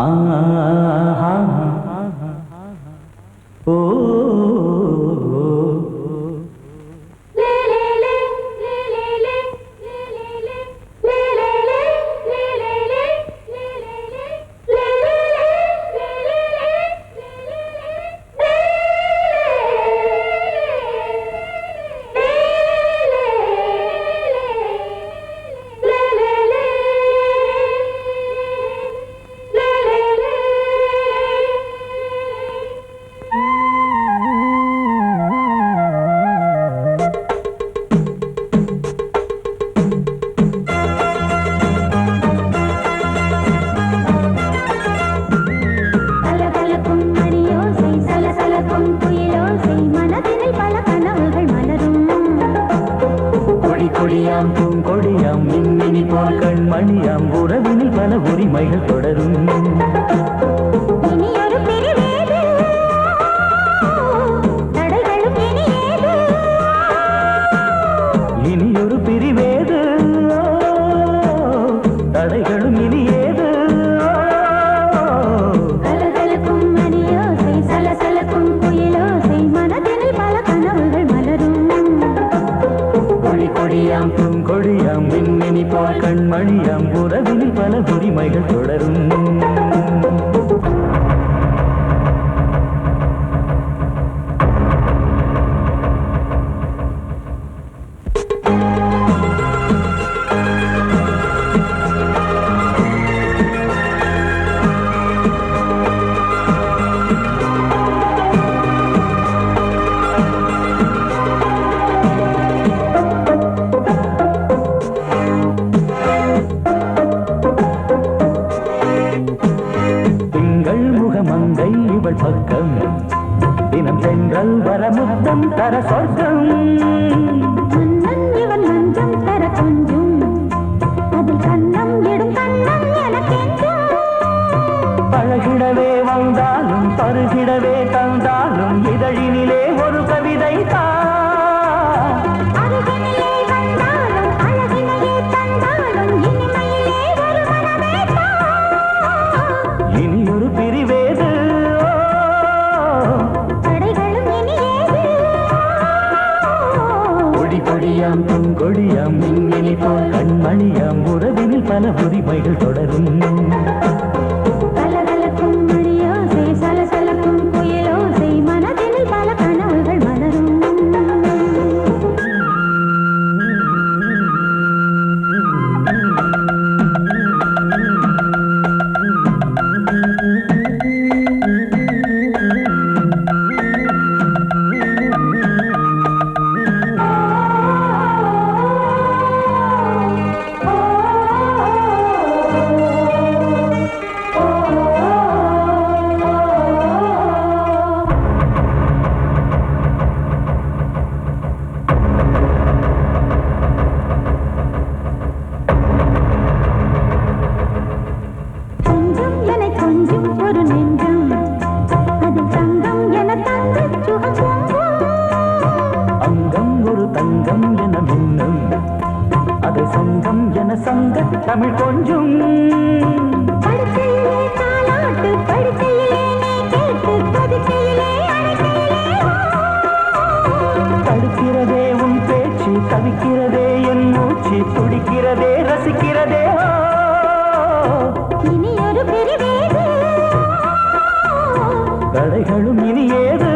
ஆஹா ஓ கொடியாம் பூங்கொடியாம் மின்மினி போல் கண்மணியாம் உறவினில் பல உரிமைகள் தொடரும் இனியொரு பிரிவேது தடைகளும் இனி ஏது கொடியாம் பூங்கொடியாம் மின்மினி போல் கண்மணியாம் உறவினில் பல உரிமைகள் தொடரும் மங்கை இவள் பக்கம் தினம் சென்றல் வர முத்தம் தர சொர்க்கம் மன்னன் இவன் மஞ்சம் தர கொஞ்சம் அதில் கண்ணம் இடும் கண்ணம் எனக்கென்றும் பழகிடவே வந்தாலும் பருகிடவே தந்தாலும் இதழினிலே ஒரு கவிதை இனியொரு பிரிவேது கொடியாம் பூங்கொடியாம் மின்மினி போல் கண்மணியாம் உறவினில் பல உரிமைகள் தொடரும் கலகலக்கும் மணியோசை சலசலக்கும் புயலோசை மனதினில் பல கனவுகள் மலரும் அங்கம் ஒரு தங்கம் என மின்னும் அதை சங்கம் என சங்க தமிழ் கொஞ்சும் தடுக்கிறதே உன் பேச்சு தவிக்கிறதே என் மூச்சு துடிக்கிறதே ரசிக்கிறதே இனியொரு பிரிவேது தடைகளும் இனி ஏது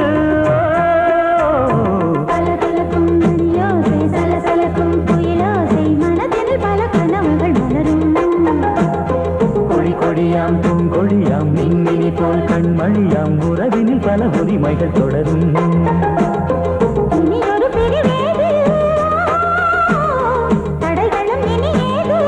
கொடியாம் பூங்கொடியாம் மின்மினி போல் கண்மணியாம் உறவினில் பல உரிமைகள் தொடரும் இனியொரு பிரிவேது தடைகளும் இனி ஏது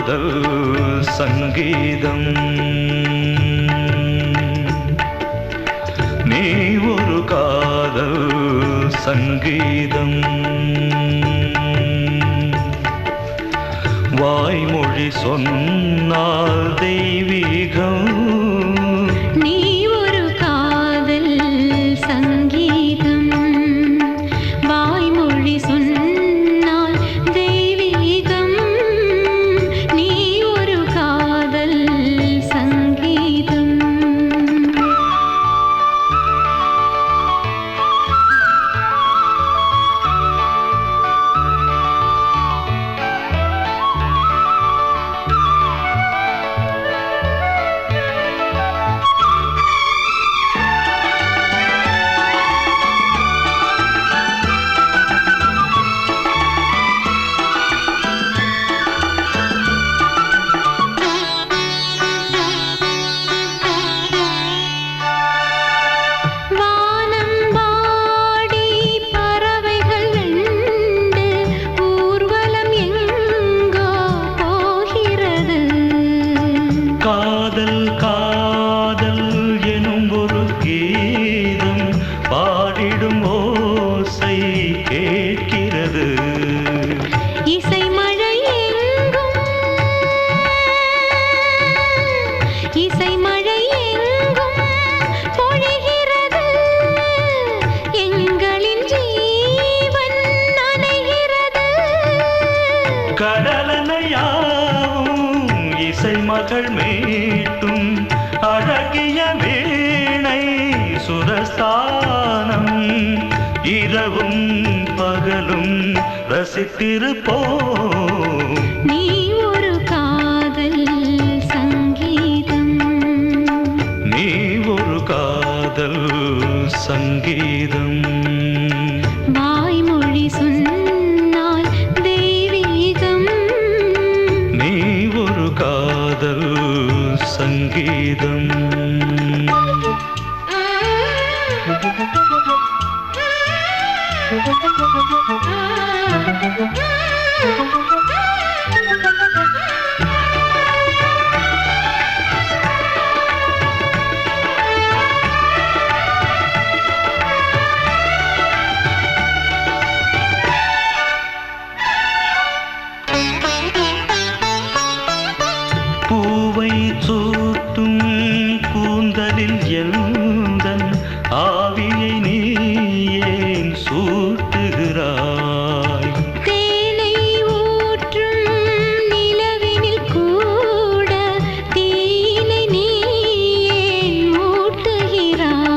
காதல் சங்கீதம் நீ ஒரு காதல் சங்கீதம் வாய்மொழி சொன்னால் தெய்வீகம் நீ ஒரு காதல் சங்கீதம் வாய்மொழி சொன்னால் தெய்வீகம் நீ ஒரு காதல் சங்கீதம் காதல் காதல் எனும் ஒரு கீதம் பாடிடும் ஓசை கேட்கிறது இசை மழை எங்கும் இசை மழை எங்கும் பொழிகிறது எங்களின் ஜீவன் நனைகிறது கடலனையாவும் இசை மகள் மீட்டும் அழகிய வீணை சுரஸ்தானம் இரவும் பகலும் ரசித்திருப்போம் நீ ஒரு காதல் சங்கீதம் நீ ஒரு காதல் சங்கீதம் வாய்மொழி சொன்னால் தெய்வீகம் நீ ஒரு காதல் சங்கீதம் பூவை சூட்டும் கூந்தலில் எந்தன் ஆவியை நீ ஏன் சூட்டுகிறாய் தேனை ஊற்றும் நிலவினில் கூட தீனை நீ ஏன் மூட்டுகிறாய்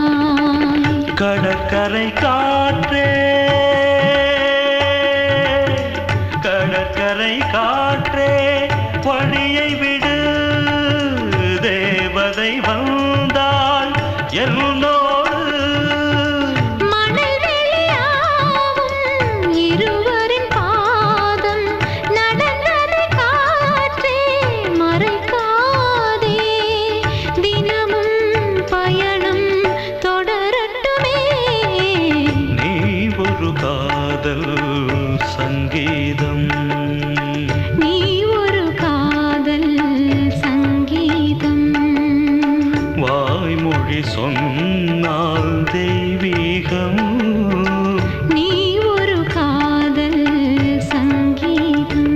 கடற்கரை காற்றே கடற்கரை காற்றே வழியை விடு தேவதை வந்தால் என்னோடு மணல் வெளியாகும் இருவரின் பாதம் நடந்ததை காற்றே மறைக்காதே தினமும் பயணம் தொடரட்டுமே நீ ஒரு காதல் சங்கீதம் நீ ஒரு காதல் சங்கீதம் வாய்மொழி சொன்னால் தெய்வீகம் நீ ஒரு காதல் சங்கீதம்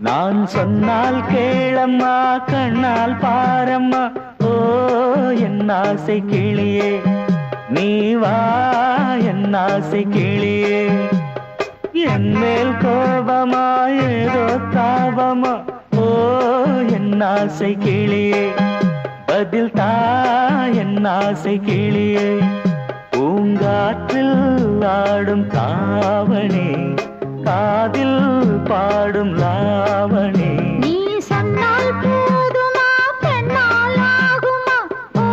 நான் சொன்னால் கேளம்மா கண்ணால் பாரம்மா ஓ என் ஆசை கிளியே நீ வா என் ஆசை கிளியே என் மேல் கோபமா ஏதோ தாபமா ஓ என் ஆசை கிளியே பதில் தா என் ஆசை கிளியே பூங்காற்றில் ஆடும் தாவணி காதில் பாடும் லாவணி நீ சொன்னால் போதுமா பெண்ணால் ஆகுமா ஓ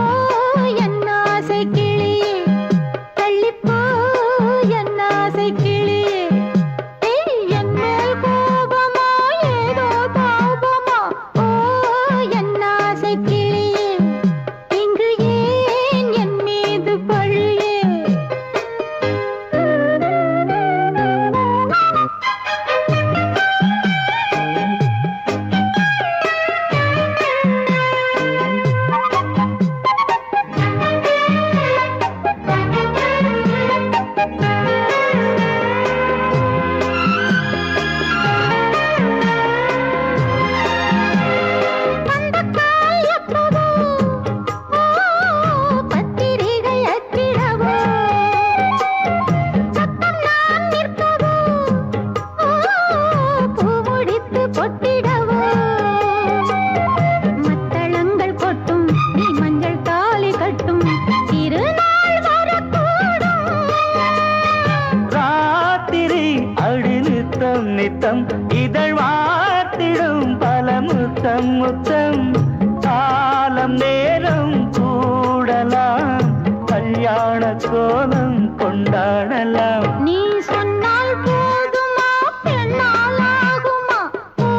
கல்யாண கோலம் கொண்டாடலாம். நீ சொன்னால் போதுமா பெண்ணால் ஆகுமா? ஓ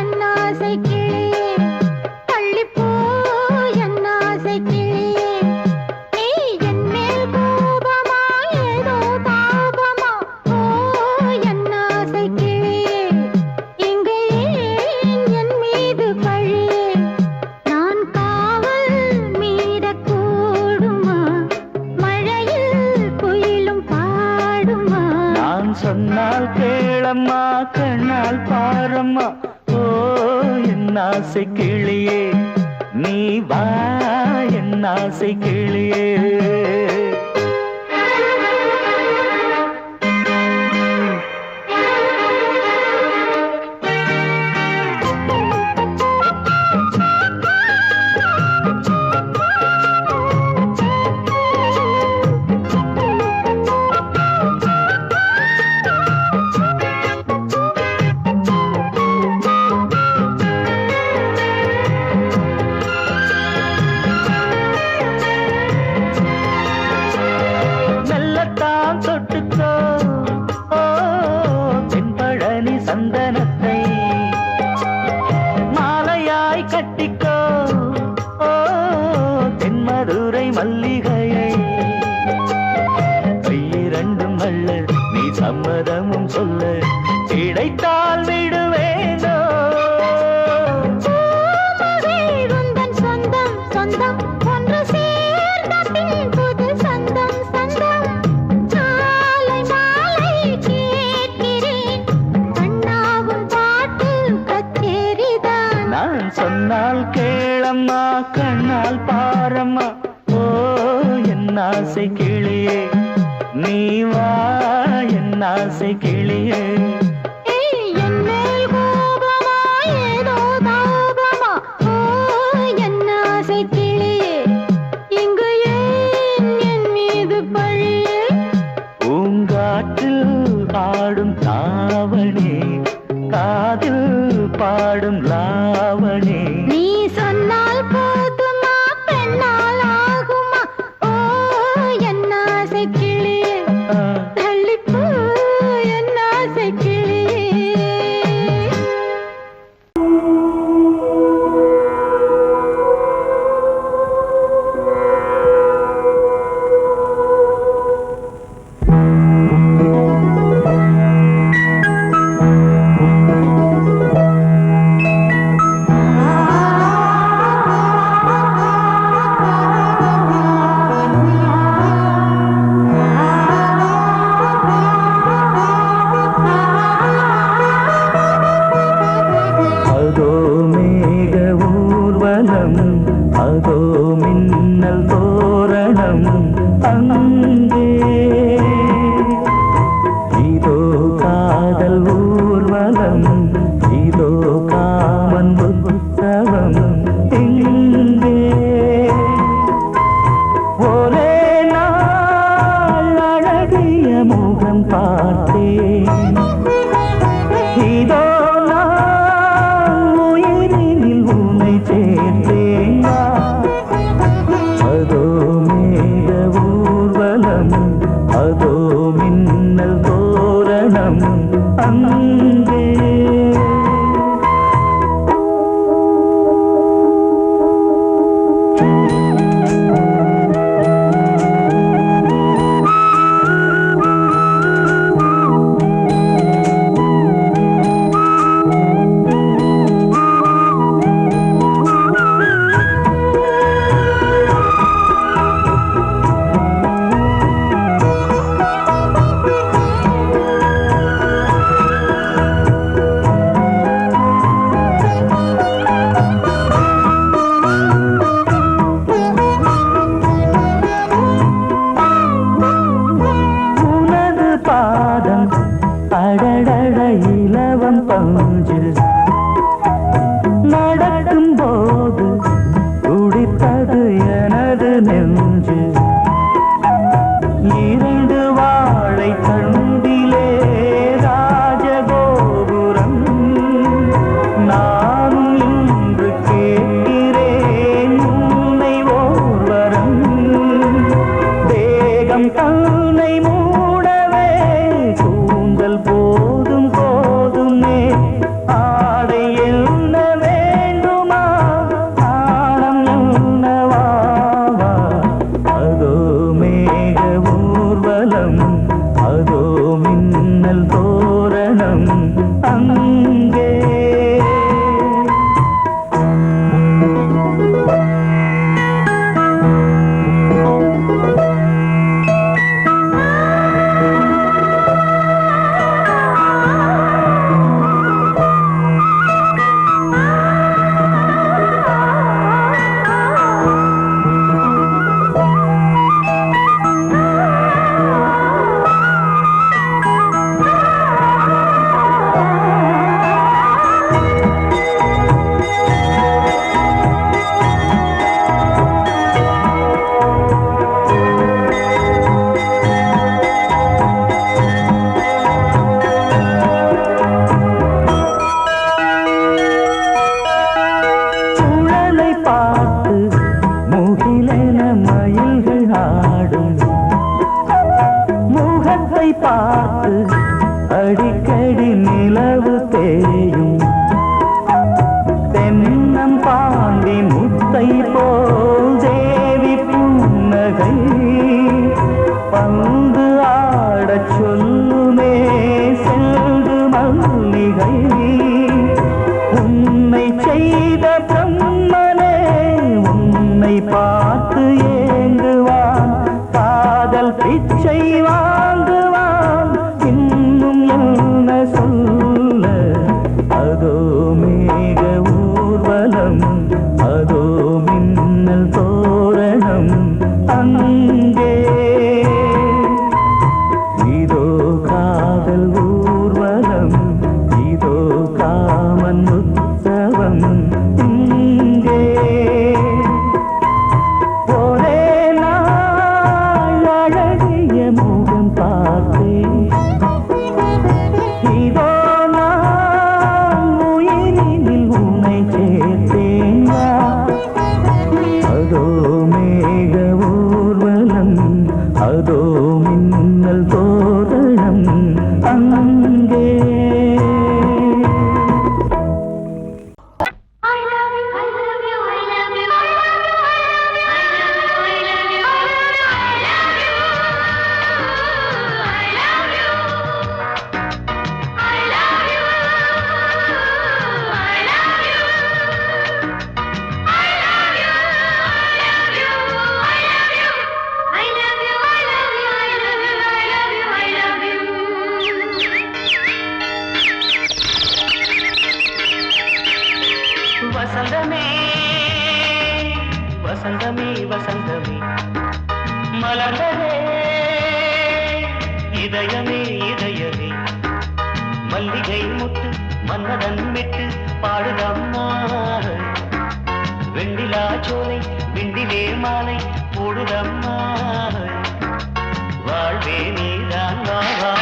என் ஆசை கிளியே, தள்ளிப்போ என் ஆசை கிளியே. நீ என் மேல் கோபமா ஏதோ தாபமா? ஓ என் ஆசை கிளியே, இங்கே ஏன் என் மீது பழியே? நான் காவல் மீறக்கூடுமா? மழையில் குயிலும் பாடுமா? நான் சொன்னால் கேளம்மா கண்ணால் பாரம்மா. ஓ என் ஆசை கிளியே, நீ வா என் ஆசை கிளியே. மெல்லத்தான் தொட்டுக்கோ ஓ தென்பழனி சந்தனத்தை, மாலையாய் கட்டிக்கோ ஓ தென்மதுரை மல்லிகையை. கையிரண்டும் அள்ள நீ சம்மதமும் சொல்ல, கிடைத்தால் விடுவேனோ. உந்தன் சொந்தம் சொந்தம் ஒன்று சேர்ந்த பின் புது சொந்தம் சொந்தம். மாலை மாலை கேட்கிறேன், அண்ணாவும் பாட்டு கச்சேரிதான். நான் சொன்னால் கேளம்மா கண்ணால் பாரம்மா. ஓ என் ஆசை கிளியே, நீ வா என் ஆசை கிளியே. என் மேல் கோபமா ஏதோ தாபமா? ஓ என் ஆசை கிளியே, இங்கு ஏன் என் மீது பழியே? பூங்காற்றில் ஆடும் தாவணி, காதில் பாடும் லாவணி. நீ சொன்னால் போதுமா பெண்ணால் ஆகுமா? ஓ என் ஆசை கிளியே, தள்ளிப்போ என் ஆசை கிளியே. அதோ மேக ஊர்வலம், அதோ மின்னல் தோரணம் அங்கே. இதோ காதல் ஊர்வலம், இதோ காமன் உற்சவம் இங்கே. ஒரே நாள் அழகிய முகம் பார்த்தேன், இதோ நான் உயிரினில் உன்னை சேர்த்தேன். அதோ மேக ஊர்வலம், அதோ மின்னல் தோரணம் அங்கே. பார்த்து அடிக்கடி நிலவு தேயும் தென்னம் பாண்டி முத்தை போல் தேவி புன்னகை பந்து ஆடச் சொல்லுமே செல்து மல்லிகை உன்னை செய்த பிரம்மனே உன்னை பார்த்து ஏங்குவான் காதல் பிச்சை வாங்குவான் இன்னும் என்ன சொல்ல அதோ மேக ஊர்வலம் அதோ மின்னல் தோரணம் அங்கே இதோ காதல் ஊர்வலம் இதோ காமன் உற்சவம் இங்கே ஒரே நாள் அழகிய முகம் பார்த்தேன் இதோ நான் உயிரினில் உன்னை சேர்த்தேன் அதோ மேக ஊர்வலம் அதோ மின்னல் தோரணம் அங்கே வசந்தமே வசந்தமே வசந்தமே மலர்ந்ததே இதயமே இதயமே மல்லிகை முட்டு மன்னதன் விட்டு பாடுதம்மா வெண்ணிலா சோலை விண்டிலே மாலை போடுதம்மா வாழ்வே நீதான் வா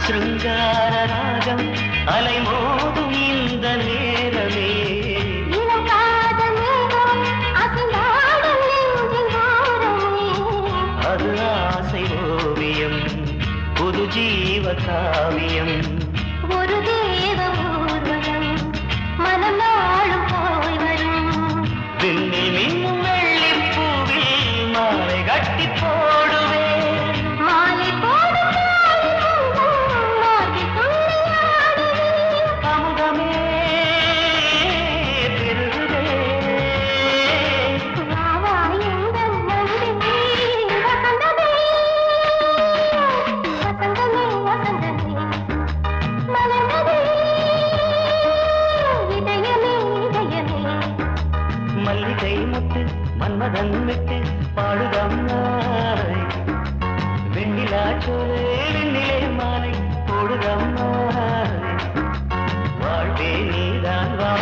சிருங்கார ராகம் அலைமோதும் இந்த நேரமே அது ஆசை ஓவியம் புது ஜீவ காவியம் ஒரு தேவ ஊர்வலம் மனம் நாளும் போய் வரும் விண்ணில் மின்னும் வெள்ளி பூவில் மாலை கட்டி போடுவேன் மாலை போடும் அமுதமே பெருகுதே மல்லிகை முட்டு மன்மதன் விட்டு பாடுதம்மா வெண்ணிலா சோலை வெண்ணிலே மாலை போடுதம்மா வாழ்வே நீதான் வா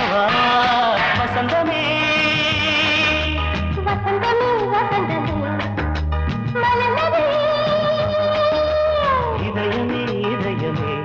வசந்தமே வசந்தமே வசந்தமே மலர்ந்ததே இதயமே இதயமே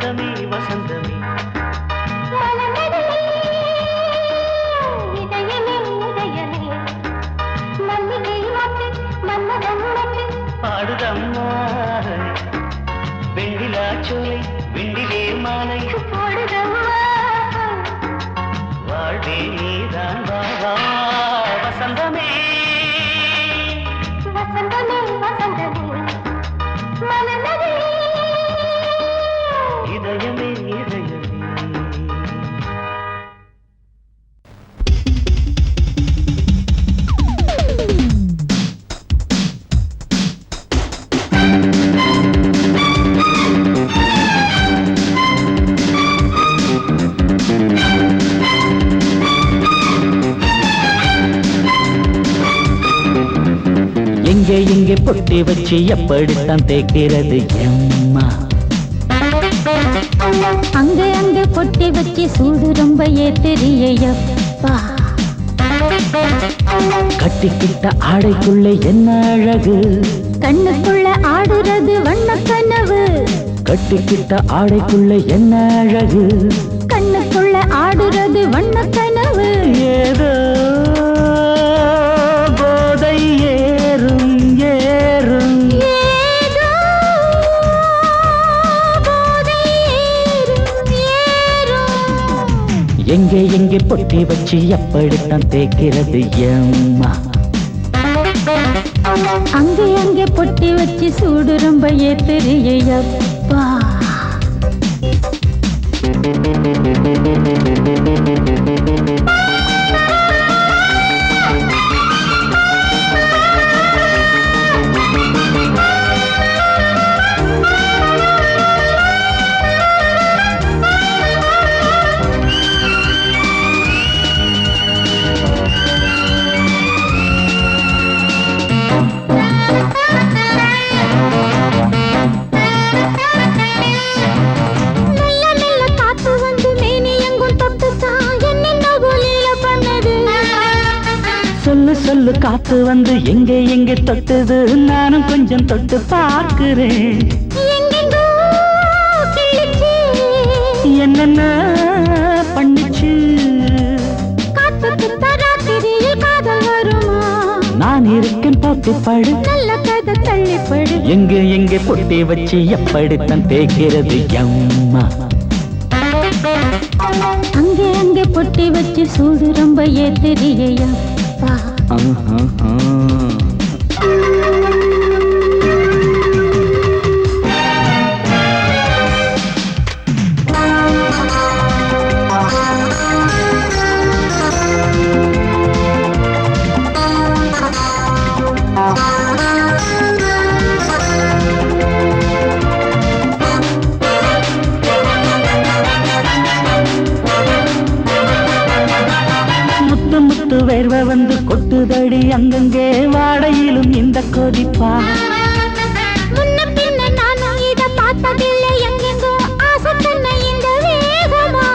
வசந்தமே வசந்தமே மலர்ந்ததே இதயமே இதயமே மல்லிகை மொட்டு மன்மதன் மொட்டு பாடுதம்மா வெண்ணிலா சோலை வெண்ணிலே மாலை போடுதம்மா வாழ்வே நீதான் வா வசந்தமே வசந்தமே வசந்தமே மலர்ந்ததே இதயமே இதயமே எங்கே எங்கே பொட்டி வச்சு எப்படித்தான் தேய்க்கிறது எம்மா அங்க அங்க பொட்டி வச்சு சூடு ரொம்ப ஏத்தெரியப்பா கட்டிக்கிட்ட ஆடைக்குள்ளே என்ன அழகு கண்ணுக்குள்ள ஆடுறது வண்ண கனவு கட்டிக்கிட்ட ஆடைக்குள்ளே என்ன அழகு கண்ணுக்குள்ள ஆடுறது வண்ண கனவு ஏதோ போதை ஏறும் ஏறும் ஏதோ போதை ஏறும் ஏறும் எங்கே எங்கே பொட்டி வச்சு எப்படித்தான் தேய்க்கிறது எம்மா அங்கே அங்கே பொட்டி வச்சு சூடு ரொம்ப ஏத்தெரியப்பா சொல்லு சொல்லு காத்து வந்து எங்கே எங்கே தொட்டது நானும் கொஞ்சம் தொட்டு பார்க்கிறேன் என்னென்ன பண்ணிச்சு நான் இருக்கேன் பார்த்து படு நல்ல கதை தள்ளிப்படு எங்கே எங்கே பொட்டி வச்சு எப்படித்தான் தேய்க்கிறது எம்மா அங்கே அங்கே பொட்டி வச்சு சூடு ரொம்ப ஏத்தெரியப்பா முத்து முத்து வேர்வை வந்து கொட்டுதடி அங்கங்கே வாடையிலும் இந்த கொதிப்பா முன்ன பின்ன நானும் இத பார்த்ததில்லை எங்கெங்கோ ஆசை தன்னை இந்த வேகமா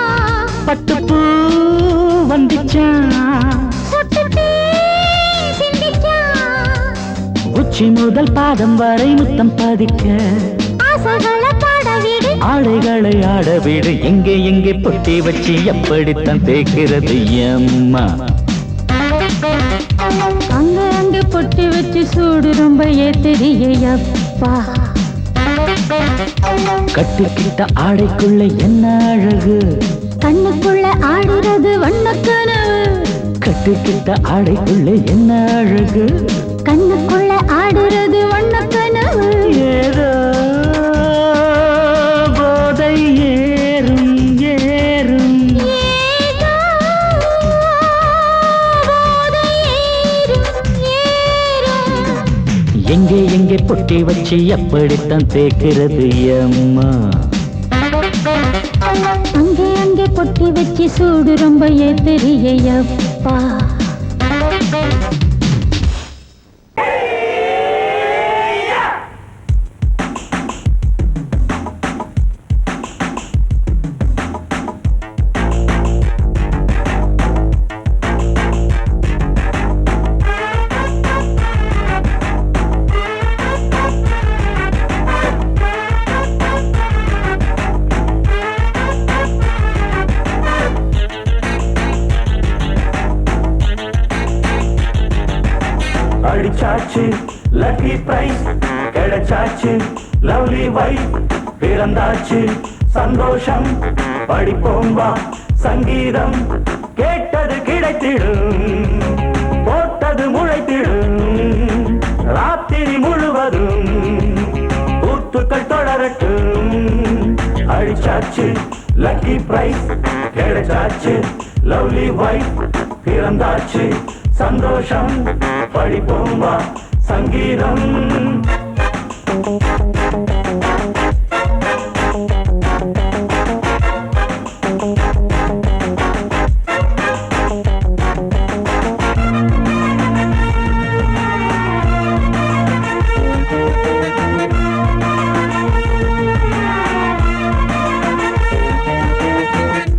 பட்டுப்பூ வந்துச்சா சொட்டுட்டே சிந்திச்சா உச்சி முதல் பாதம் வரை முத்தம் பதிக்க ஆசைகளை பாட விடு ஆடைகளை ஆட விடு எங்கே எங்கே பொட்டி வச்சு எப்படித்தான் தேய்க்கிறது எம்மா அங்க அங்க பொட்டி வச்சு சூடு ரொம்ப ஏத்தெரியப்பா கட்டிக்கிட்ட ஆடைக்குள்ள என்ன அழகு கண்ணுக்குள்ள ஆடுறது வண்ண கனவு கட்டிக்கிட்ட ஆடைக்குள்ள என்ன அழகு கண்ணுக்குள்ள ஆடுறது வண்ண கனவு ஏதோ போதை ஏறும் ஏறும் ஏதோ போதை ஏறும் ஏறும் எங்கே எங்கே பொட்டி வச்சு எப்படித்தான் தேய்க்கிறது எம்மா அங்கே அங்கே பொட்டி வச்சு சூடு ரொம்ப ஏத்தெரியப்பா அடிச்சாச்சு லக்கி பிரைஸ் கிடைச்சாச்சு லவ்லி வைஃப் பிறந்தாச்சு சந்தோஷம் படிப்போம் வா சங்கீதம் கேட்டது கிடைத்திடும் போட்டது முளைத்திடும் ராத்திரி முழுவதும் கூத்துக்கள் தொடரட்டும் அடிச்சாச்சு லக்கி பிரைஸ் கிடைச்சாச்சு லவ்லி வைஃப் பிறந்தாச்சு சந்தோஷம் படிப்போம் வா சங்கீதம்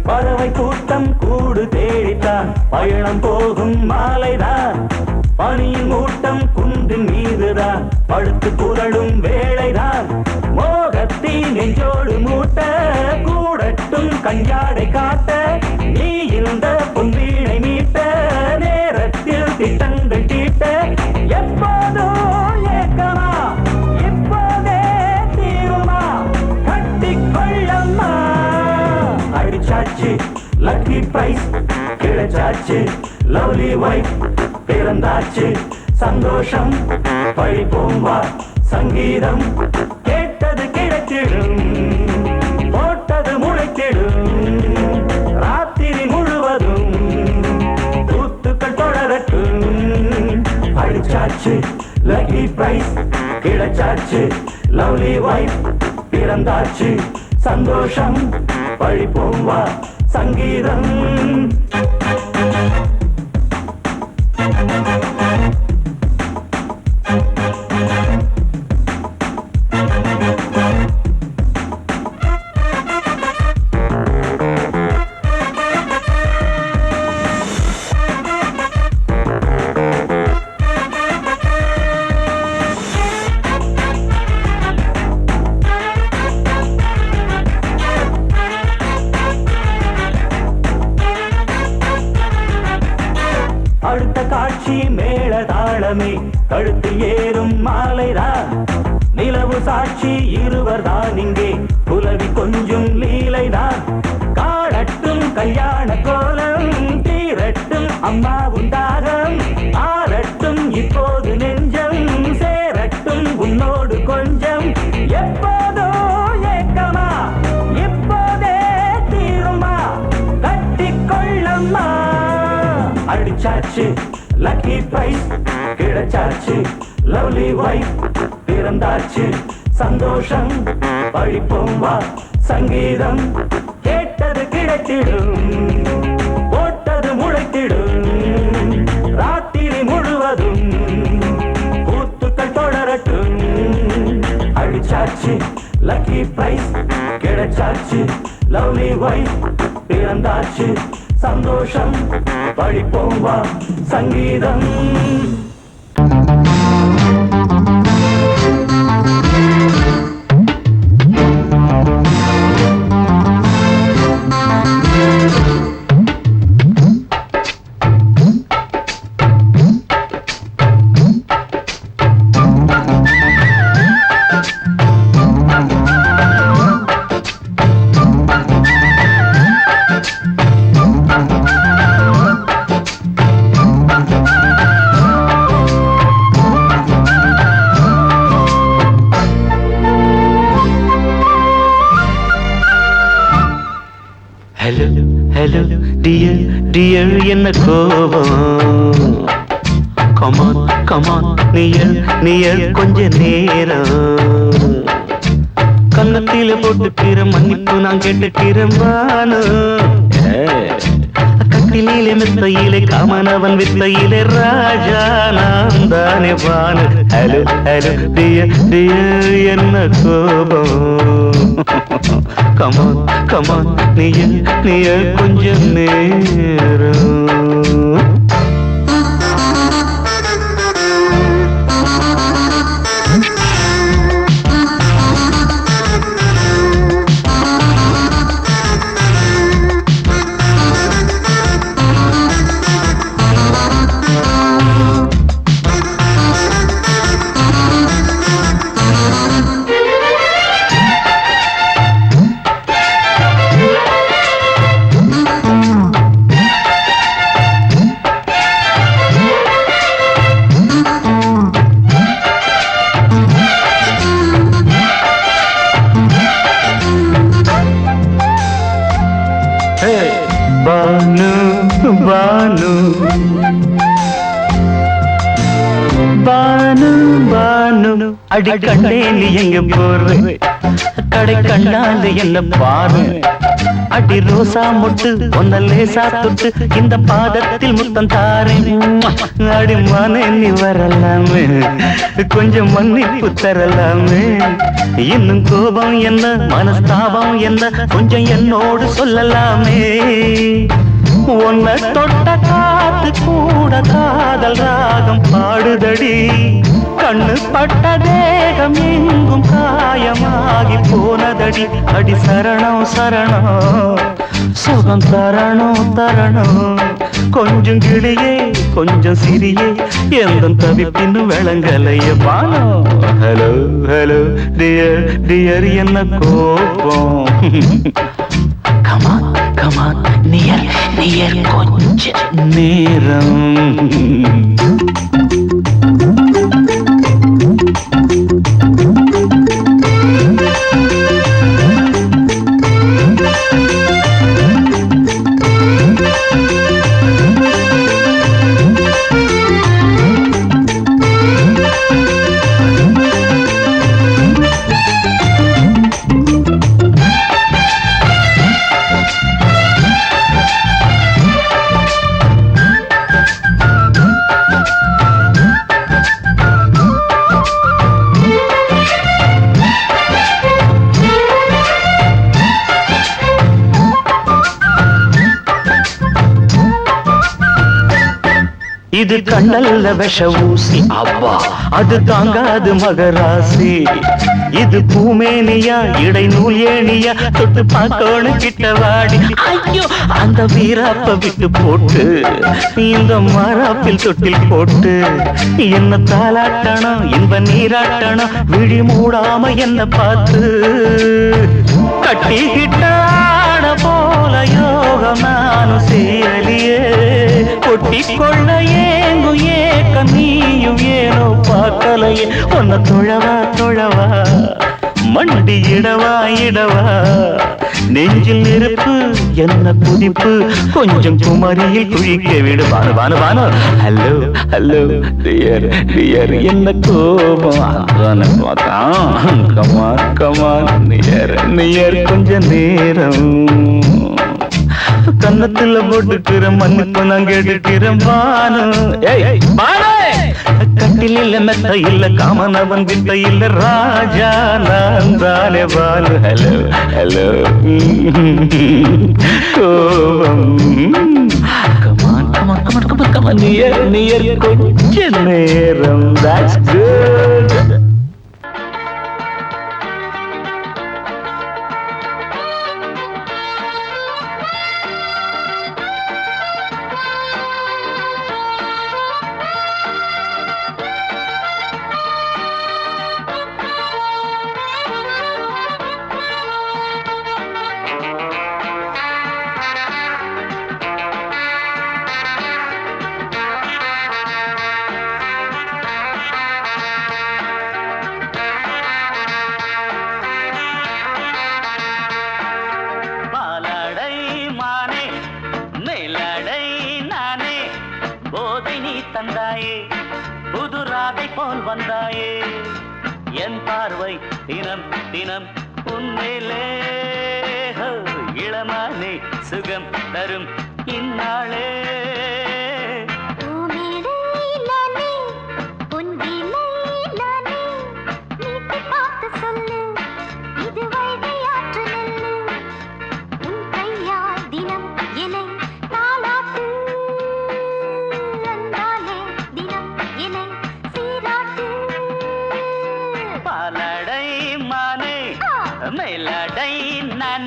பறவை கூட்டம் கூடு தேடித்தான் பயணம் போகும் மாலைதான் பனியின் மூட்டம் குன்றின் மீதுதான் படுத்து புரளும் வேளைதான் மோகத்தின் நெஞ்சோடு மூட்ட கூடட்டும் கஞ்சாடை காட்ட நீ இந்த பொன்வீணை மீட்ட நேரத்தில் திட்டங்கள் தீட்ட எப்போதோ ஏக்கமா இப்போதே தீருமா கட்டிக்கொள்ளம்மா அடிச்சாச்சு லக்கி பிரைஸ் கிடைச்சாச்சு லவ்லி வைஃப் பிறந்தாச்சு சந்தோஷம் படிப்போம் வா சங்கீதம் கேட்டது கிடைத்திடும் போட்டது முளைத்திடும் ராத்திரி முழுவதும் கூத்துக்கள் தொடரட்டும் அடிச்சாச்சு லக்கி பிரைஸ் கிடைச்சாச்சு லவ்லி வைஃப் பிறந்தாச்சு சந்தோஷம் படிப்போம் வா சங்கீதம் அடுத்த காட்சி மேள தாளமே கழுத்தில் ஏறும் மாலைதான் நிலவு சாட்சி இருவர் தான் இங்கே புலவி கொஞ்சம் லீலைதான் காணட்டும் கல்யாண கோலம் தீரட்டும் அம்மா உண்டாகம் ஆரட்டும் இப்போது நெஞ்சம் சேரட்டும் உன்னோடு கொஞ்சம் எப்போதோ ஏக்கமா இப்போதே தீருமா கட்டிக்கொள்ளம்மா அடிச்சாச்சு லக்கி பிரைஸ் கிடைச்சாச்சு லவ்லி வைஃப் பிறந்தாச்சு சந்தோஷம் படிப்போம் வா சங்கீதம் கேட்டது கிடைத்திடும் போட்டது முளைத்திடும் ராத்திரி முழுவதும் கூத்துக்கள் தொடரட்டும் அடிச்சாச்சு லக்கி பிரைஸ் கிடைச்சாச்சு லவ்லி வைஃப் பிறந்தாச்சு சந்தோஷம் படிப்போம் வா சங்கீதம் ஹலோ ஹலோ டியர் டியர் என்ன கோபம் கமான் கமான் நியர் நியர் கொஞ்ச நேரம் கன்னத்தில போட்டுக்கிற மன்னிப்பு நான் கேட்டுக்கிறேன் வானு கட்டிலே மெத்தையிலே காமனவன் வித்தையிலே ராஜா நான் தானே வானு ஹலோ ஹலோ டியர் டியர் என்ன கோபம் கமான் கமான் நீய கொஞ்சம் நேரம் பானு பானு பானு பானு அடி கண்டே நீ எங்க போற கடை கண்ணாந்து என்ன பாரு அடி ரோசா முட்டு ஒன்ன லேசா தொட்டு இந்த பாதத்தில் முத்தம் தாரே அடி மானே நீ வரலாமே கொஞ்சம் மன்னிப்பு தரலாமே இன்னும் கோபம் என்ன மனஸ்தாபம் என்ன கொஞ்சம் என்னோடு சொல்லலாமே உன்னை தொட்ட காத்து கூட காதல் ராகம் பாடுதடி கண்ணு பட்ட தேகம் எங்கும் காயமாகி போனதடி அடி சரணம் சரணம் சுகம் தரணும் தரணும் கொஞ்சம் கிளியே கொஞ்சம் சிறியே எந்த தவிப்பின்னு விளங்கலைய பானோ ஹலோ ஹலோ டியர் டியர் என்ன கோபம் கமான் கமான் நியர் நியர் கொஞ்ச நேரம் இது கண்ணல்ல விஷ ஊசி அப்பா அது தாங்காது மகராசி இது பூமேனியா இடை நூல் ஏனியா தொட்டு பார்க்கணும் கிட்டவாடி ஐயோ அந்த வீராப்ப விட்டு போட்டு இந்த மாறாப்பில் தொட்டில் போட்டு என்ன தாளாட்டணும் இன்ப நீராட்டணும் விழி மூடாம என்ன பார்த்து கட்டிக்கிட்ட போல யோகம் நானும் சேரலியே கொட்டி கொள்ள ஏங்கும் ஏக்க நீயும் ஏனோ பார்க்கலையே உன்னை தொழவா தொழவா மண்டி இடவா இடவா நெஞ்சில் நெருப்பு என்ன புதிப்பு கொஞ்சம் குமரியில் குழிக்க விடு வானு வானு வானு ஹலோ ஹலோ டியர் டியர் என்ன கோபம் பார்த்தான் கமான் கமான் நியர் நியர் கொஞ்ச நேரம் கன்னத்துல போட்டுக்கிற மன்னிப்பு நான் கேட்டுக்கிறேன் பானு கட்டில் இல்ல மெத்த இல்ல காமனவன் வித்த இல்ல ராஜா நான் தானே பானு ஹலோ ஹலோ கோபம் come on come on come on come on come on near near கொஞ்ச நேரம் that's good தந்தாயே புது ராதை போல் வந்தாயே என் பார்வை தினம் தினம் உன்மேலே இளமானே சுகம் தரும் இந்நாளே மேலடை நானே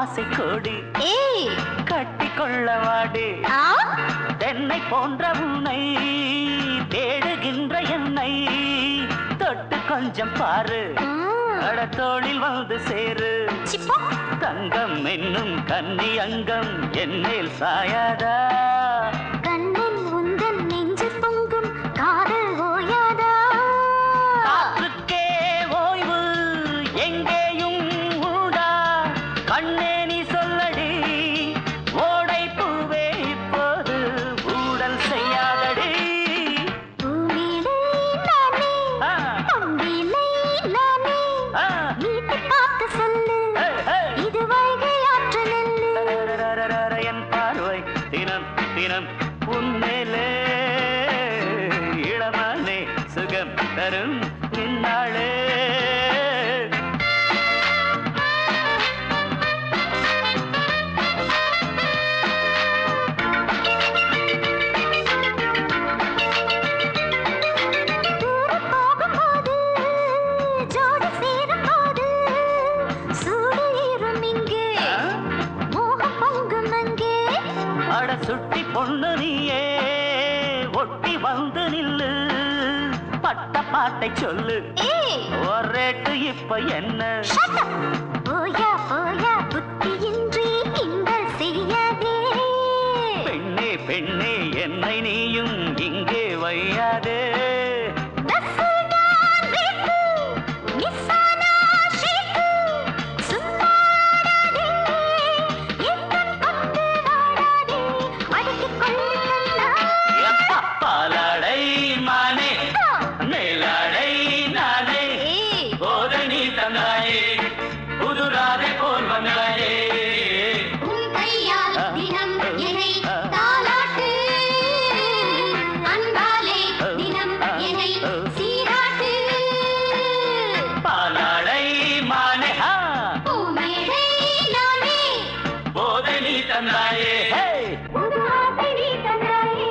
ஆசை கோடி ஏய் கட்டி கொள்ளவாடி ஆ தென்னை போன்ற உன்னை தேடுகின்ற என்னை தொட்டு கொஞ்சம் பாரு கடத்தோளில் வந்து சேரு சிப்பா தங்கம் என்னும் கன்னி அங்கம் என்னேல் சாயாதா கண்ணன் உந்தன் நெஞ்சு பொங்கும் காதல் ஓயாதா காற்றுக்கே ஓய்வு எங்கேயும் உண்டா கண்ணே நீ சொல்லடி ஓடை பூவே இப்போது ஊடல் செய்யாதடி பூமியிலே நானே ஆ, அம்பிலே நானே ஆ, வீட்டை பார்க்க சொல்லு ஹே, ஹே. இது வைகை ஆற்று நெல்லு ரரரரரர, என் பார்வை தினம் தினம் உன்மேலே இளமானே சுகம் தரும் நின்னாளே தூரம் போகும்போது ஜோடி சேரும்போது சூடு ஏறும் இங்கே மோகம் பொங்கும் அங்கே அட சுட்டி பொண்ணு நீயே ஒட்டி வந்து நில்லு பட்ட பாட்டை சொல்லு ஏய் ஒரு ரேட்டு இப்ப என்ன shut up போயா போயா புத்தியின்றி கிண்டல் செய்யாதே பெண்ணே பெண்ணே என்னை நீயும் இங்கே வையாதே தஸ்ஸுதான் ரேப்பு, மிஸ்ஸானா ஷேக்கு, சும்மாடாதே, எத்தன் கொண்டு வாடாதே, அடக்கிக் கொள்ளு கண்ணா. எப்பா பாலாடை மானே ஆ. மேலாடை நானே ஏய், போதை நீ தந்தாயே புதுராதை போல் வந்தாயே உன் கையால் ஆ. தினம் என்னை ஆ. தாலாட்டு, அன்பாலே தினம் என்னை சீராட்டு. பாலாடை மானே ஹா பூமேடை நானே, போதை நீ தந்தாயே ஹே புது ஆசை நீ தந்தாயே.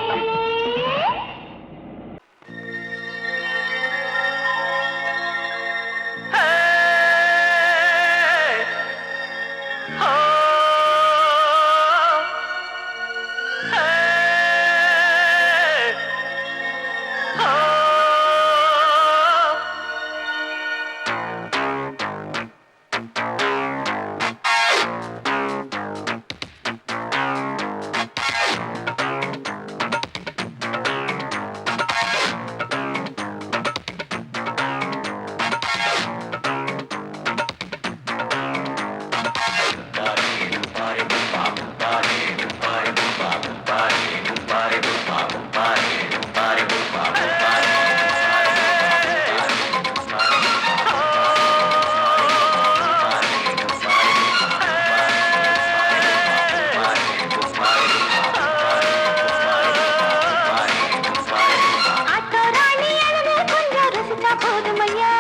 ஆட்டோராணி அழகு கொஞ்சம் ரசிச்சா போதுமையா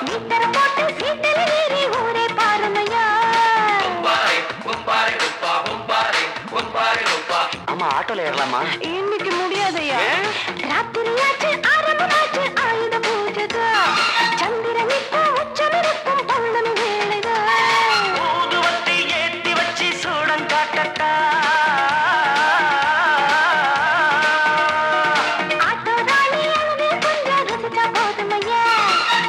மீட்டர போட்டு சீட்டில் ஏறி ஊரே பாருமையா ஆமா ஆட்டோல ஏறலாமா இன்னைக்கு முடியாதையா ராத்திரியாச்சு ஆரம்பமாச்சு ஆயுத பூஜைதா சந்திரன் இப்போ உச்சமிருக்கும் பௌர்ணமி வேளைதா ஊதுவத்தி ஏத்தி வச்சு சூடம் காட்டட்டா ஆட்டோராணி அழகு கொஞ்சம் ரசிச்சா போதுமையா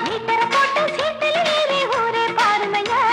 மீட்டர போட்டு சீட்டில் ஏறி ஊரே பாருமையா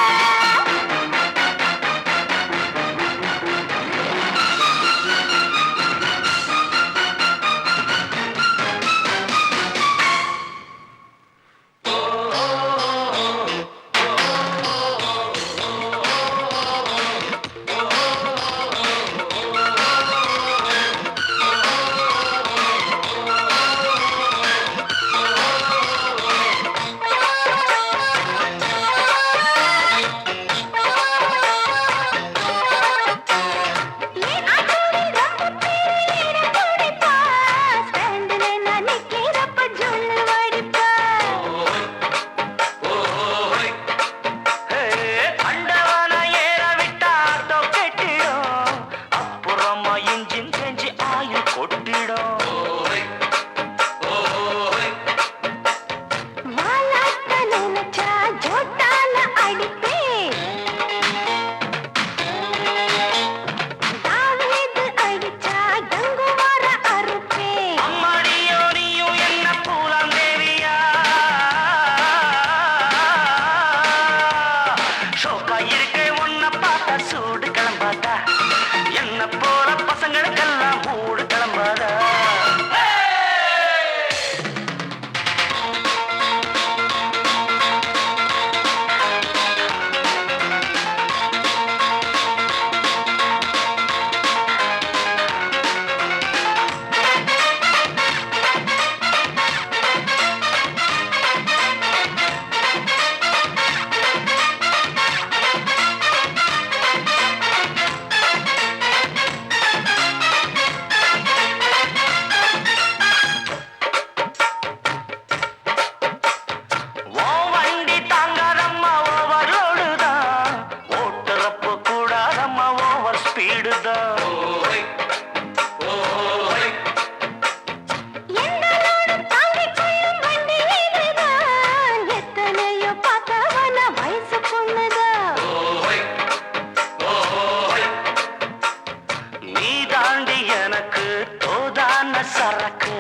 சரக்கு